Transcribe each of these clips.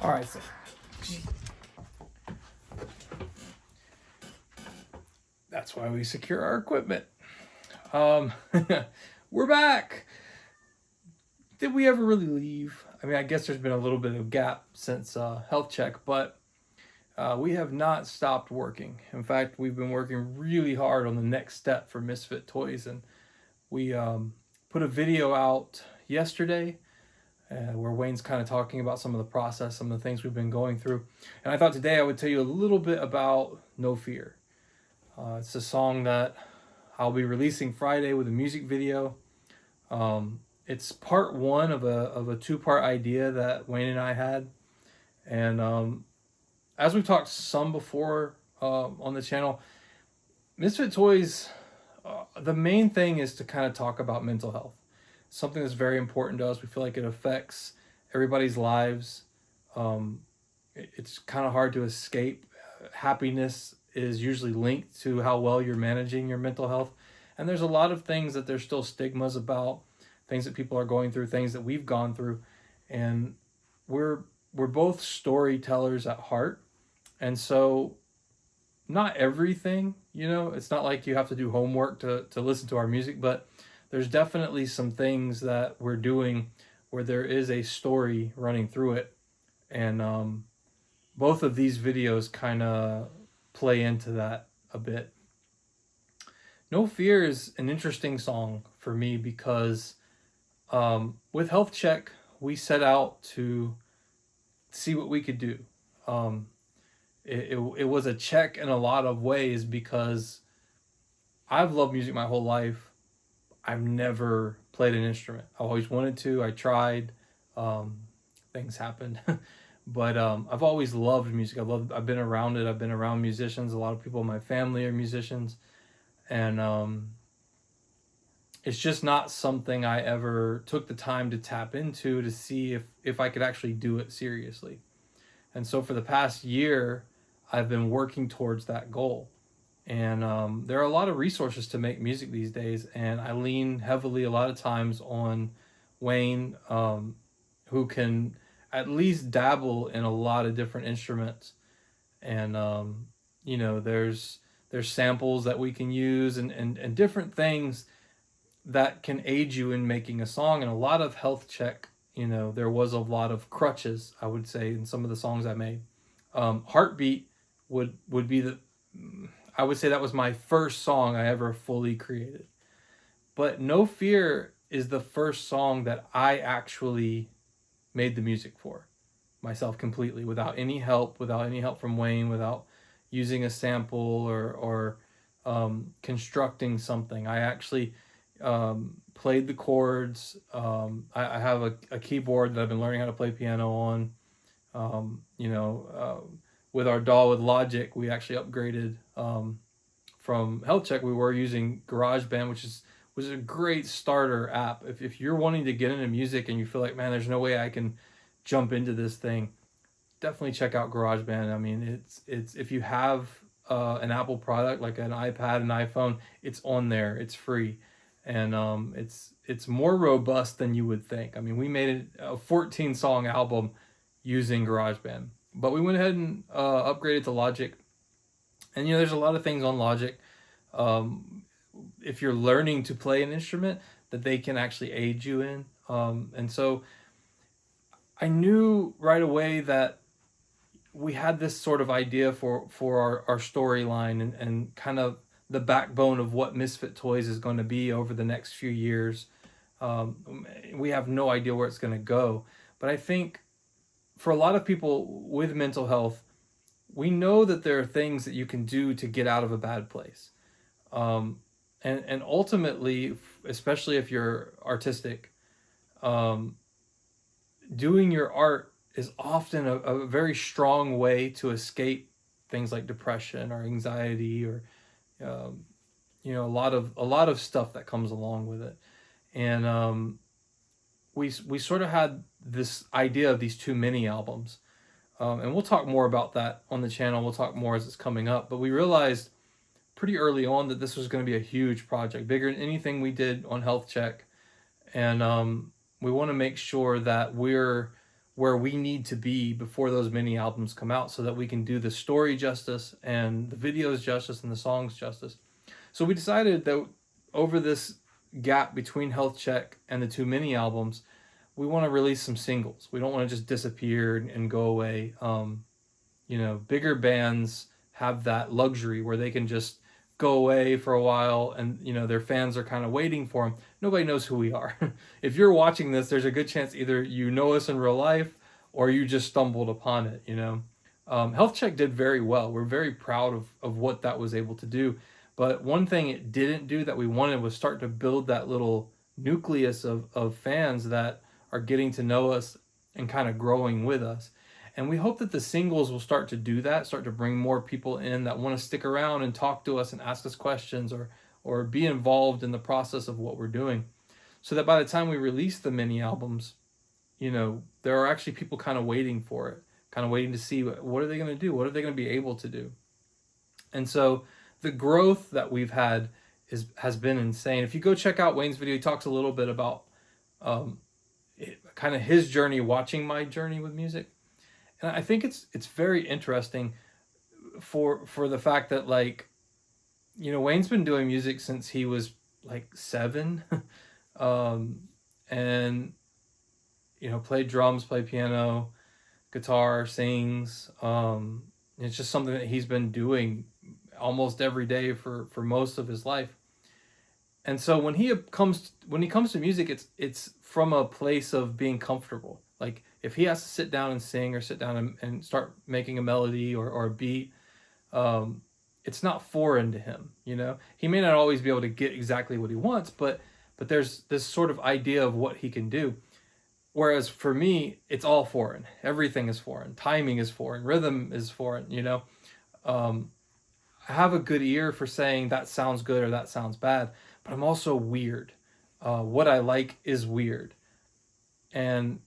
All right, so that's why we secure our equipment. We're back. Did we ever really leave? I mean, I guess there's been a little bit of gap since health check, but we have not stopped working. In fact, we've been working really hard on the next step for Misfit Toys, and we put a video out yesterday where Wayne's kind of talking about some of the process, some of the things we've been going through. And I thought today I would tell you a little bit about No Fear. It's a song that I'll be releasing Friday with a music video. It's part one of a two-part idea that Wayne and I had. And as we've talked some before on the channel, Misfit Toys, the main thing is to kind of talk about mental health. Something that's very important to us. We feel like it affects everybody's lives. It's kind of hard to escape. Happiness is usually linked to how well you're managing your mental health. And there's a lot of things that there's still stigmas about, things that people are going through, things that we've gone through. And we're both storytellers at heart. And so not everything, it's not like you have to do homework to listen to our music, but there's definitely some things that we're doing where there is a story running through it. And both of these videos kind of play into that a bit. No Fear is an interesting song for me because with Health Check, we set out to see what we could do. It was a check in a lot of ways because I've loved music my whole life. I've never played an instrument. I always wanted to. I tried. Things happened. But I've always loved music. I've been around it. I've been around musicians. A lot of people in my family are musicians. And it's just not something I ever took the time to tap into to see if I could actually do it seriously. And so for the past year, I've been working towards that goal. And there are a lot of resources to make music these days. And I lean heavily a lot of times on Wayne, who can at least dabble in a lot of different instruments. And, there's samples that we can use and different things that can aid you in making a song. And a lot of Health Check, there was a lot of crutches, I would say, in some of the songs I made. Heartbeat would be I would say that was my first song I ever fully created. But No Fear is the first song that I actually made the music for myself completely, without any help from Wayne, without using a sample or constructing something. I actually played the chords. I have a keyboard that I've been learning how to play piano on. With our DAW with Logic, we actually upgraded from Health Check. We were using GarageBand, which was a great starter app. If you're wanting to get into music and you feel like, man, there's no way I can jump into this thing, definitely check out GarageBand. I mean, it's if you have an Apple product like an iPad, an iPhone, it's on there. It's free, and it's more robust than you would think. I mean, we made a 14-song album using GarageBand. But we went ahead and upgraded to Logic. And, there's a lot of things on Logic. If you're learning to play an instrument, that they can actually aid you in. And so I knew right away that we had this sort of idea for our storyline and kind of the backbone of what Misfit Toys is going to be over the next few years. We have no idea where it's going to go. But I think for a lot of people with mental health, we know that there are things that you can do to get out of a bad place. And ultimately, especially if you're artistic, doing your art is often a very strong way to escape things like depression or anxiety or, a lot of stuff that comes along with it. And we sort of had this idea of these 2 mini albums. And we'll talk more about that on the channel. We'll talk more as it's coming up. But we realized pretty early on that this was going to be a huge project, bigger than anything we did on Health Check. And we want to make sure that we're where we need to be before those mini albums come out so that we can do the story justice and the videos justice and the songs justice. So we decided that over this gap between Health Check and the two mini albums, we want to release some singles. We don't want to just disappear and go away. Bigger bands have that luxury where they can just go away for a while and their fans are kind of waiting for them. Nobody knows who we are. If you're watching this, there's a good chance either you know us in real life or you just stumbled upon it. Health Check did very well. We're very proud of what that was able to do. But one thing it didn't do that we wanted was start to build that little nucleus of fans that are getting to know us and kind of growing with us. And we hope that the singles will start to do that, start to bring more people in that want to stick around and talk to us and ask us questions or be involved in the process of what we're doing. So that by the time we release the mini albums, there are actually people kind of waiting for it, kind of waiting to see what are they going to do? What are they going to be able to do? And so the growth that we've had has been insane. If you go check out Wayne's video, he talks a little bit about kind of his journey, watching my journey with music. And I think it's very interesting for the fact that Wayne's been doing music since he was like 7, and played drums, played piano, guitar, sings. It's just something that he's been doing almost every day for most of his life. And so when he comes to music, it's from a place of being comfortable. Like if he has to sit down and sing or sit down and start making a melody or a beat, it's not foreign to him. He may not always be able to get exactly what he wants, but there's this sort of idea of what he can do. Whereas for me, it's all foreign. Everything is foreign. Timing is foreign. Rhythm is foreign. I have a good ear for saying that sounds good or that sounds bad, but I'm also weird. What I like is weird. And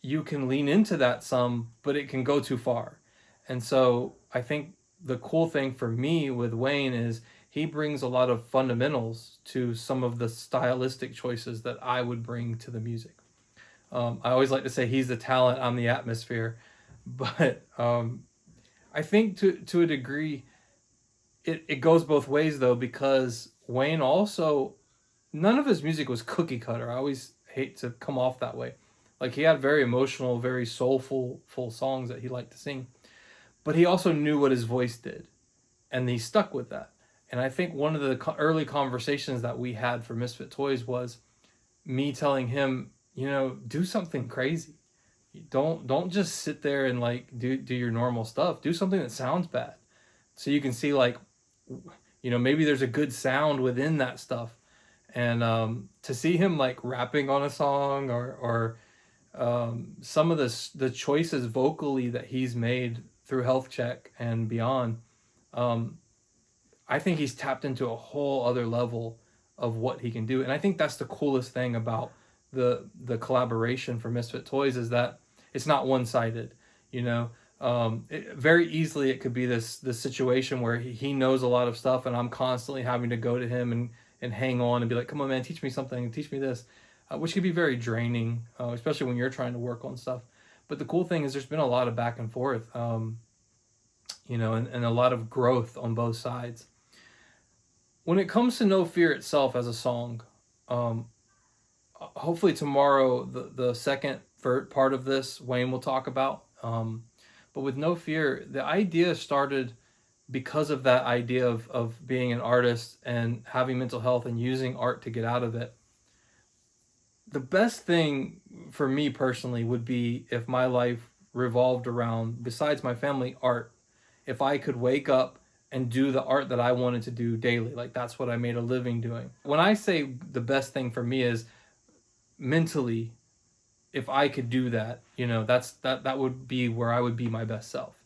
you can lean into that some, but it can go too far. And so I think the cool thing for me with Wayne is he brings a lot of fundamentals to some of the stylistic choices that I would bring to the music. I always like to say he's the talent, I'm the atmosphere. But I think to a degree, it goes both ways though, because Wayne also, none of his music was cookie cutter. I always hate to come off that way. Like he had very emotional, very soulful, full songs that he liked to sing. But he also knew what his voice did. And he stuck with that. And I think one of the early conversations that we had for Misfit Toys was me telling him, do something crazy. Don't just sit there and do your normal stuff. Do something that sounds bad. So you can see maybe there's a good sound within that stuff. And to see him rapping on a song or some of the choices vocally that he's made through Health Check and beyond, I think he's tapped into a whole other level of what he can do. And I think that's the coolest thing about the collaboration for Misfit Toys is that it's not one-sided. Very easily it could be this situation where he knows a lot of stuff and I'm constantly having to go to him and hang on and be like, come on man, teach me something, teach me this, which can be very draining, especially when you're trying to work on stuff. But the cool thing is there's been a lot of back and forth, and a lot of growth on both sides. When it comes to No Fear itself as a song, hopefully tomorrow the second part of this Wayne will talk about. But with No Fear, the idea started because of that idea of being an artist and having mental health and using art to get out of it. The best thing for me personally would be if my life revolved around, besides my family, art. If I could wake up and do the art that I wanted to do daily, that's what I made a living doing. When I say the best thing for me is mentally, if I could do that, that would be where I would be my best self.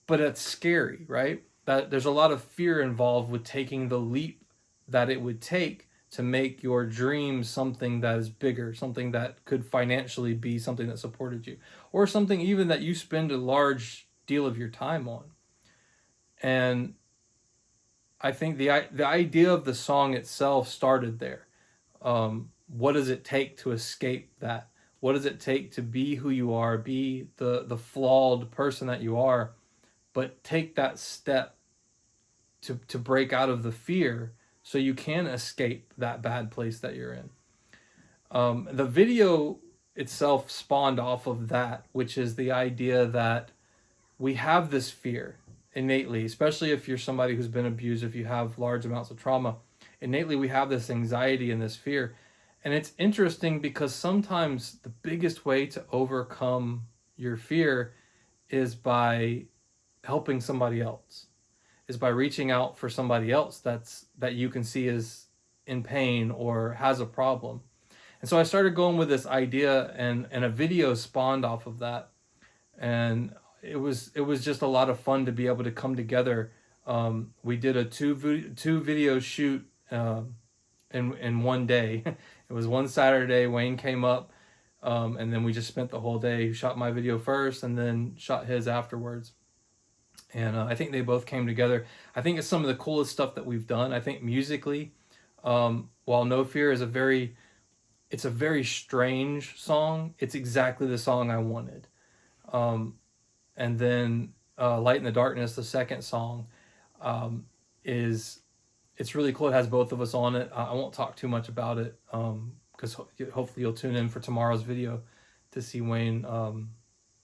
But it's scary, right? That there's a lot of fear involved with taking the leap that it would take to make your dream something that is bigger, something that could financially be something that supported you, or something even that you spend a large deal of your time on. And I think the idea of the song itself started there. What does it take to escape that? What does it take to be who you are, be the flawed person that you are, but take that step to break out of the fear so you can escape that bad place that you're in. The video itself spawned off of that, which is the idea that we have this fear innately, especially if you're somebody who's been abused, if you have large amounts of trauma. Innately, we have this anxiety and this fear. And it's interesting because sometimes the biggest way to overcome your fear is by helping somebody else, is by reaching out for somebody else that you can see is in pain or has a problem. And so I started going with this idea, and a video spawned off of that. And it was just a lot of fun to be able to come together. We did a two video shoot in one day. It was one Saturday. Wayne came up, and then we just spent the whole day. He shot my video first, and then shot his afterwards. And I think they both came together. I think it's some of the coolest stuff that we've done. I think musically, while No Fear is it's a very strange song. It's exactly the song I wanted. And then Light in the Darkness, the second song, is it's really cool. It has both of us on it. I won't talk too much about it because hopefully you'll tune in for tomorrow's video to see Wayne,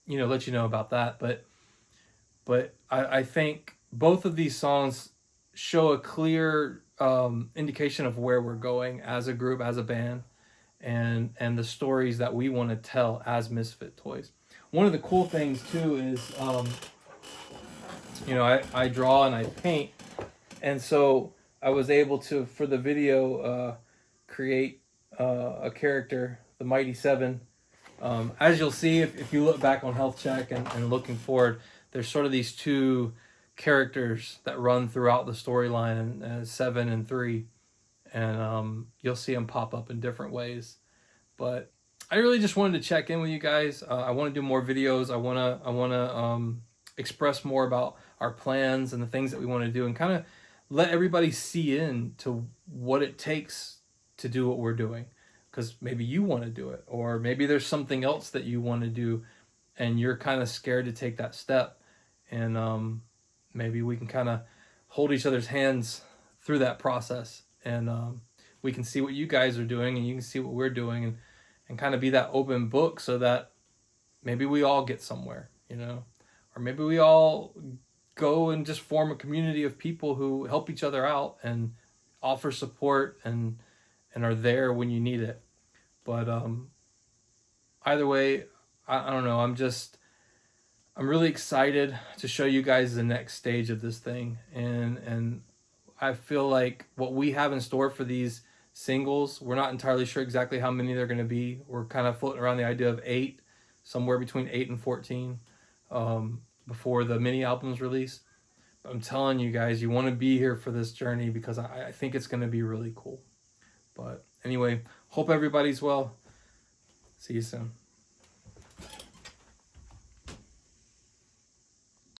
let you know about that. But I think both of these songs show a clear indication of where we're going as a group, as a band, and the stories that we want to tell as Misfit Toys. One of the cool things too is, I draw and I paint, and so I was able to, for the video, create a character, the Mighty Seven. As you'll see, if you look back on Health Check and looking forward, there's sort of these two characters that run throughout the storyline, and 7 and 3, and you'll see them pop up in different ways. But I really just wanted to check in with you guys. I want to do more videos. I want to express more about our plans and the things that we want to do, and kind of let everybody see into what it takes to do what we're doing. Because maybe you want to do it, or maybe there's something else that you want to do, and you're kind of scared to take that step. And maybe we can kind of hold each other's hands through that process, and we can see what you guys are doing, and you can see what we're doing, and kind of be that open book, so that maybe we all get somewhere, or maybe we all go and just form a community of people who help each other out and offer support and are there when you need it. But either way, I don't know. I'm really excited to show you guys the next stage of this thing, and I feel like what we have in store for these singles, we're not entirely sure exactly how many they're going to be. We're kind of floating around the idea of 8, somewhere between 8 and 14, before the mini album's release. But I'm telling you guys, you want to be here for this journey, because I think it's going to be really cool. But anyway, hope everybody's well. See you soon.